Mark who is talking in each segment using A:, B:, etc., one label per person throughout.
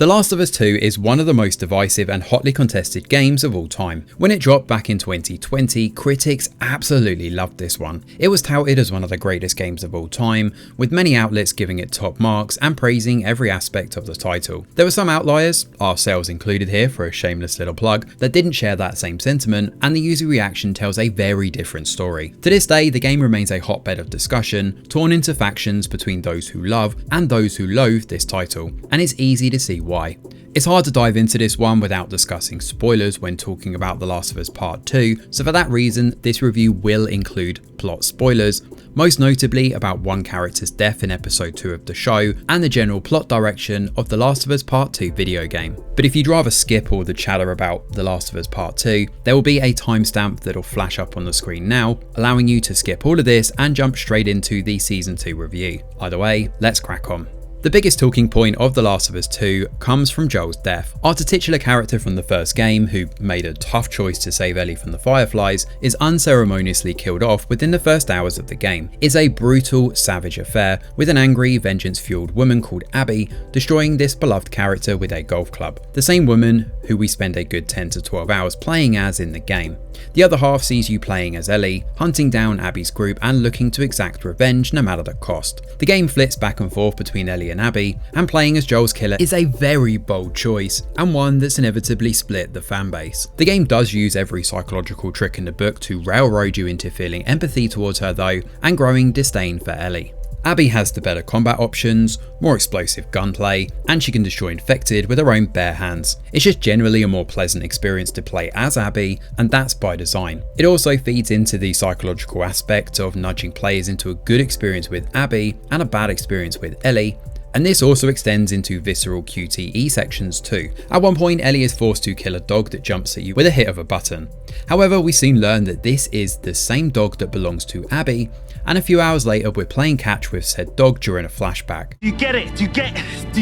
A: The Last of Us 2 is one of the most divisive and hotly contested games of all time. When it dropped back in 2020, critics absolutely loved this one. It was touted as one of the greatest games of all time, with many outlets giving it top marks and praising every aspect of the title. There were some outliers, ourselves included here for a shameless little plug, that didn't share that same sentiment, and the user reaction tells a very different story. To this day, the game remains a hotbed of discussion, torn into factions between those who love and those who loathe this title, and it's easy to see why. It's hard to dive into this one without discussing spoilers when talking about The Last of Us Part 2, so for that reason, this review will include plot spoilers, most notably about one character's death in episode 2 of the show, and the general plot direction of The Last of Us Part 2 video game. But if you'd rather skip all the chatter about The Last of Us Part 2, there will be a timestamp that'll flash up on the screen now, allowing you to skip all of this and jump straight into the Season 2 review. Either way, let's crack on. The biggest talking point of The Last of Us 2 comes from Joel's death. Our titular character from the first game, who made a tough choice to save Ellie from the Fireflies, is unceremoniously killed off within the first hours of the game. It's a brutal, savage affair, with an angry, vengeance-fueled woman called Abby destroying this beloved character with a golf club. The same woman who we spend a good 10 to 12 hours playing as in the game. The other half sees you playing as Ellie, hunting down Abby's group and looking to exact revenge no matter the cost. The game flits back and forth between Ellie and Abby, and playing as Joel's killer is a very bold choice, and one that's inevitably split the fanbase. The game does use every psychological trick in the book to railroad you into feeling empathy towards her though, and growing disdain for Ellie. Abby has the better combat options, more explosive gunplay, and she can destroy infected with her own bare hands. It's just generally a more pleasant experience to play as Abby, and that's by design. It also feeds into the psychological aspect of nudging players into a good experience with Abby and a bad experience with Ellie, and this also extends into visceral QTE sections too. At one point, Ellie is forced to kill a dog that jumps at you with a hit of a button. However, we soon learn that this is the same dog that belongs to Abby, and a few hours later we're playing catch with said dog during a flashback.
B: Do you get it? Do you get it?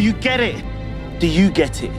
B: Do you get it?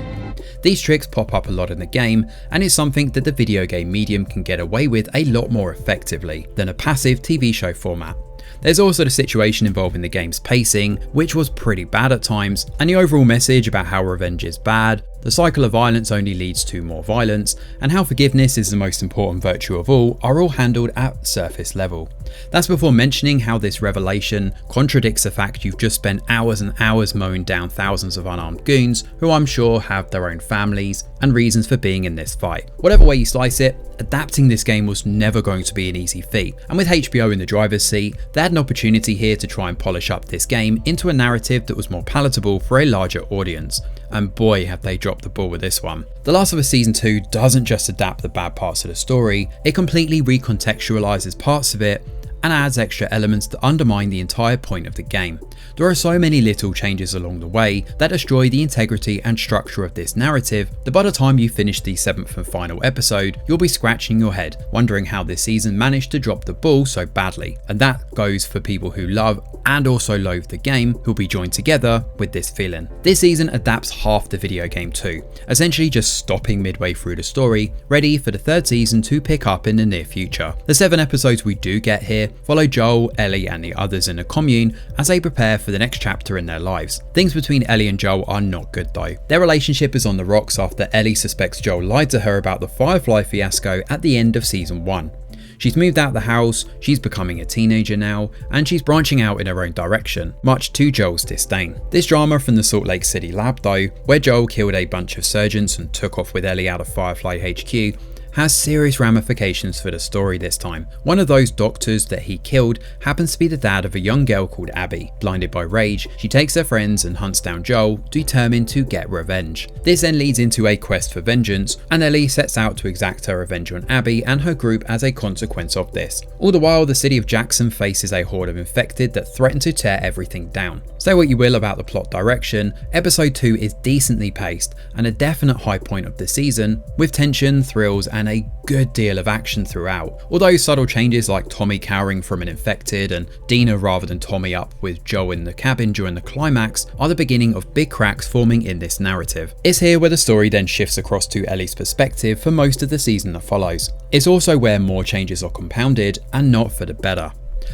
A: These tricks pop up a lot in the game, and it's something that the video game medium can get away with a lot more effectively than a passive TV show format. There's also the situation involving the game's pacing, which was pretty bad at times, and the overall message about how revenge is bad, the cycle of violence only leads to more violence, and how forgiveness is the most important virtue of all are all handled at surface level. That's before mentioning how this revelation contradicts the fact you've just spent hours and hours mowing down thousands of unarmed goons who I'm sure have their own families and reasons for being in this fight. Whatever way you slice it, adapting this game was never going to be an easy feat, and with HBO in the driver's seat, they had an opportunity here to try and polish up this game into a narrative that was more palatable for a larger audience. And boy have they dropped the ball with this one. The Last of Us Season 2 doesn't just adapt the bad parts of the story, it completely recontextualizes parts of it and adds extra elements that undermine the entire point of the game. There are so many little changes along the way that destroy the integrity and structure of this narrative that by the time you finish the 7th and final episode, you'll be scratching your head, wondering how this season managed to drop the ball so badly. And that goes for people who love and also loathe the game, who'll be joined together with this feeling. This season adapts half the video game too, essentially just stopping midway through the story, ready for the third season to pick up in the near future. The 7 episodes we do get here follow Joel, Ellie and the others in the commune as they prepare for the next chapter in their lives. Things between Ellie and Joel are not good though. Their relationship is on the rocks after Ellie suspects Joel lied to her about the Firefly fiasco at the end of season 1. She's moved out the house, she's becoming a teenager now, and she's branching out in her own direction, much to Joel's disdain. This drama from the Salt Lake City lab though, where Joel killed a bunch of surgeons and took off with Ellie out of Firefly HQ, has serious ramifications for the story this time. One of those doctors that he killed happens to be the dad of a young girl called Abby. Blinded by rage, she takes her friends and hunts down Joel, determined to get revenge. This then leads into a quest for vengeance, and Ellie sets out to exact her revenge on Abby and her group as a consequence of this. All the while, the city of Jackson faces a horde of infected that threaten to tear everything down. Say what you will about the plot direction, episode 2 is decently paced and a definite high point of the season, with tension, thrills and a good deal of action throughout. Although subtle changes like Tommy cowering from an infected and Dina rather than Tommy up with Joel in the cabin during the climax are the beginning of big cracks forming in this narrative. It's here where the story then shifts across to Ellie's perspective for most of the season that follows. It's also where more changes are compounded and not for the better.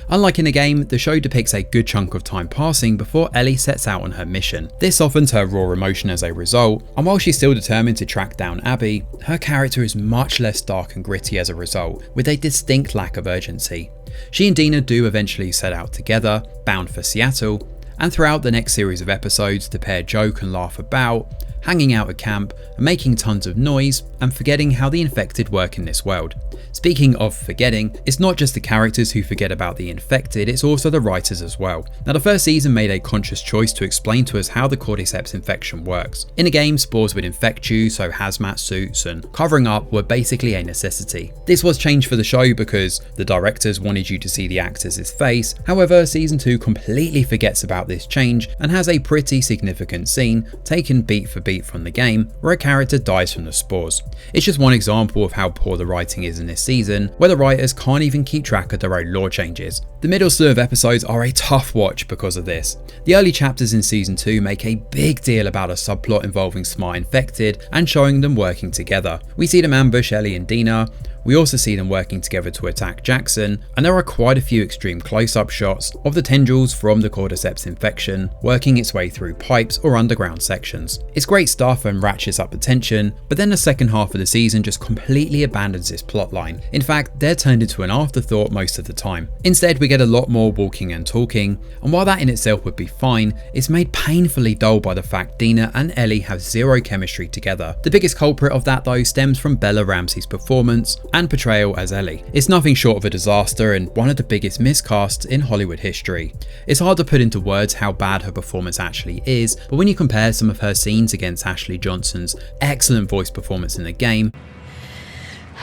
A: Unlike in the game, the show depicts a good chunk of time passing before Ellie sets out on her mission. This softens her raw emotion as a result, and while she's still determined to track down Abby, her character is much less dark and gritty as a result, with a distinct lack of urgency. She and Dina do eventually set out together, bound for Seattle, and throughout the next series of episodes the pair joke and laugh about, hanging out at camp, and making tons of noise, and forgetting how the infected work in this world. Speaking of forgetting, it's not just the characters who forget about the infected, it's also the writers as well. Now the first season made a conscious choice to explain to us how the cordyceps infection works. In the game, spores would infect you, so hazmat suits and covering up were basically a necessity. This was changed for the show because the directors wanted you to see the actors' face. However, season 2 completely forgets about this change and has a pretty significant scene, taken beat for beat from the game, where a character dies from the spores. It's just one example of how poor the writing is in this season, where the writers can't even keep track of their own lore changes. The middle slew of episodes are a tough watch because of this. The early chapters in season 2 make a big deal about a subplot involving Smart infected and showing them working together. We see them ambush Ellie and Dina. We also see them working together to attack Jackson, and there are quite a few extreme close-up shots of the tendrils from the cordyceps infection working its way through pipes or underground sections. It's great stuff and ratchets up the tension, but then the second half of the season just completely abandons this plotline. In fact, they're turned into an afterthought most of the time. Instead, we get a lot more walking and talking, and while that in itself would be fine, it's made painfully dull by the fact Dina and Ellie have zero chemistry together. The biggest culprit of that though stems from Bella Ramsey's performance and portrayal as Ellie. It's nothing short of a disaster and one of the biggest miscasts in Hollywood history. It's hard to put into words how bad her performance actually is, but when you compare some of her scenes against Ashley Johnson's excellent voice performance in the game,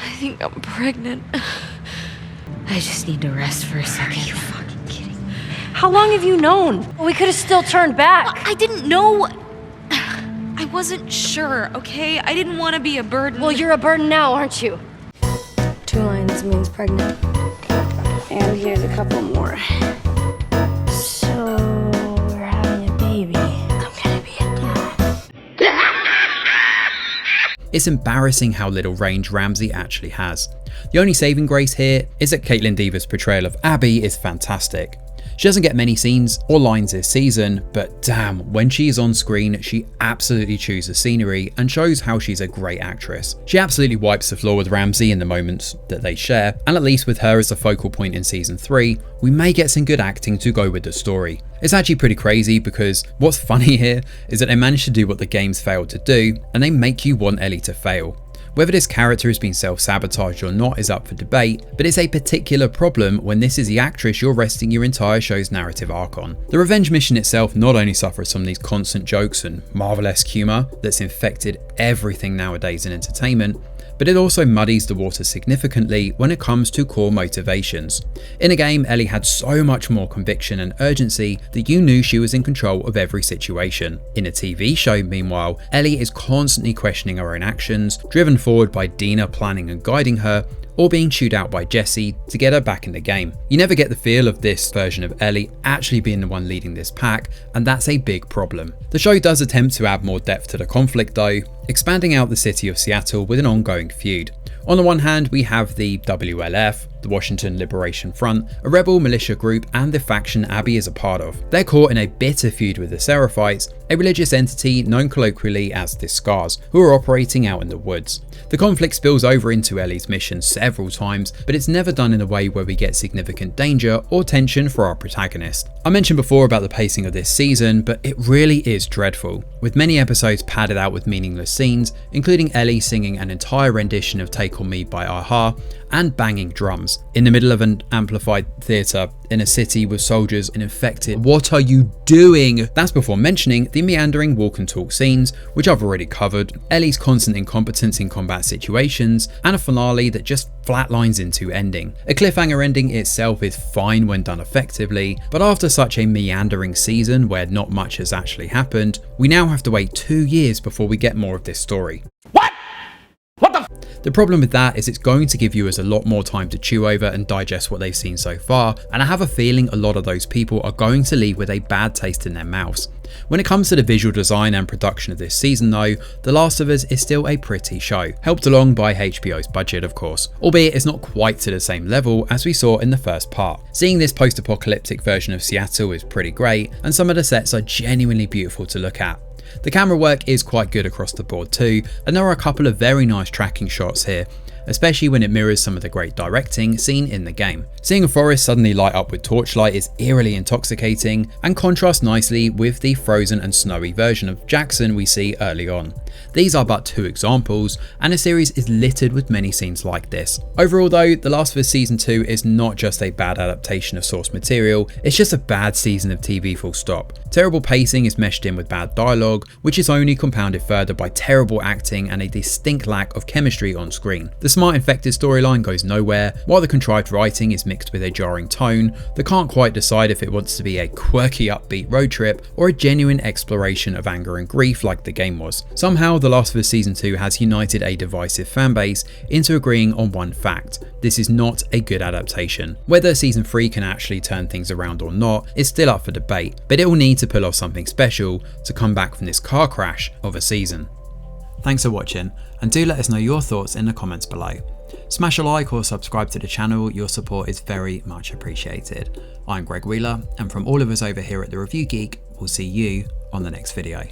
C: I think I'm pregnant. I just need to rest for a second. Are you fucking kidding me?
D: How long have you known? We could have still turned back.
C: I didn't know. I wasn't sure, okay? I didn't want to be a burden.
D: Well, you're a burden now, aren't you?
E: 2 lines means pregnant. And here's a couple more. So, we're having a baby. I'm gonna be a dad.
A: it's embarrassing how little range Ramsey actually has. The only saving grace here is that Caitlin Dever's portrayal of Abby is fantastic. She doesn't get many scenes or lines this season, but damn, when she is on screen, she absolutely chews the scenery and shows how she's a great actress. She absolutely wipes the floor with Ramsey in the moments that they share, and at least with her as the focal point in season 3, we may get some good acting to go with the story. It's actually pretty crazy because what's funny here is that they managed to do what the games failed to do, and they make you want Ellie to fail. Whether this character has been self-sabotaged or not is up for debate, but it's a particular problem when this is the actress you're resting your entire show's narrative arc on. The revenge mission itself not only suffers from these constant jokes and Marvel-esque humour that's infected everything nowadays in entertainment, but it also muddies the water significantly when it comes to core motivations. In a game, Ellie had so much more conviction and urgency that you knew she was in control of every situation. In a TV show, meanwhile, Ellie is constantly questioning her own actions, driven forward by Dina planning and guiding her, or being chewed out by Jesse to get her back in the game. You never get the feel of this version of Ellie actually being the one leading this pack, and that's a big problem. The show does attempt to add more depth to the conflict though, expanding out the city of Seattle with an ongoing feud. On the one hand, we have the WLF, the Washington Liberation Front, a rebel militia group and the faction Abby is a part of. They're caught in a bitter feud with the Seraphites, a religious entity known colloquially as the Scars, who are operating out in the woods. The conflict spills over into Ellie's mission several times, but it's never done in a way where we get significant danger or tension for our protagonist. I mentioned before about the pacing of this season, but it really is dreadful, with many episodes padded out with meaningless scenes, including Ellie singing an entire rendition of Take On Me by Aha, and banging drums in the middle of an amplified theatre in a city with soldiers and infected. What are you doing? That's before mentioning the meandering walk and talk scenes, which I've already covered, Ellie's constant incompetence in combat situations, and a finale that just flatlines into ending. A cliffhanger ending itself is fine when done effectively, but after such a meandering season where not much has actually happened, we now have to wait 2 years before we get more of this story. The problem with that is it's going to give viewers a lot more time to chew over and digest what they've seen so far, and I have a feeling a lot of those people are going to leave with a bad taste in their mouths. When it comes to the visual design and production of this season though, The Last of Us is still a pretty show, helped along by HBO's budget of course, albeit it's not quite to the same level as we saw in the first part. Seeing this post-apocalyptic version of Seattle is pretty great, and some of the sets are genuinely beautiful to look at. The camera work is quite good across the board too, and there are a couple of very nice tracking shots here, especially when it mirrors some of the great directing seen in the game. Seeing a forest suddenly light up with torchlight is eerily intoxicating and contrasts nicely with the frozen and snowy version of Jackson we see early on. These are but two examples, and the series is littered with many scenes like this. Overall though, The Last of Us Season 2 is not just a bad adaptation of source material, it's just a bad season of TV full stop. Terrible pacing is meshed in with bad dialogue, which is only compounded further by terrible acting and a distinct lack of chemistry on screen. The smart infected storyline goes nowhere, while the contrived writing is mixed with a jarring tone that can't quite decide if it wants to be a quirky upbeat road trip or a genuine exploration of anger and grief like the game was. Somehow The Last of Us Season 2 has united a divisive fanbase into agreeing on one fact: this is not a good adaptation. Whether Season 3 can actually turn things around or not is still up for debate, but it will need to pull off something special to come back from this car crash of a season. Thanks for watching, and do let us know your thoughts in the comments below. Smash a like or subscribe to the channel, your support is very much appreciated. I'm Greg Wheeler, and from all of us over here at The Review Geek, we'll see you on the next video.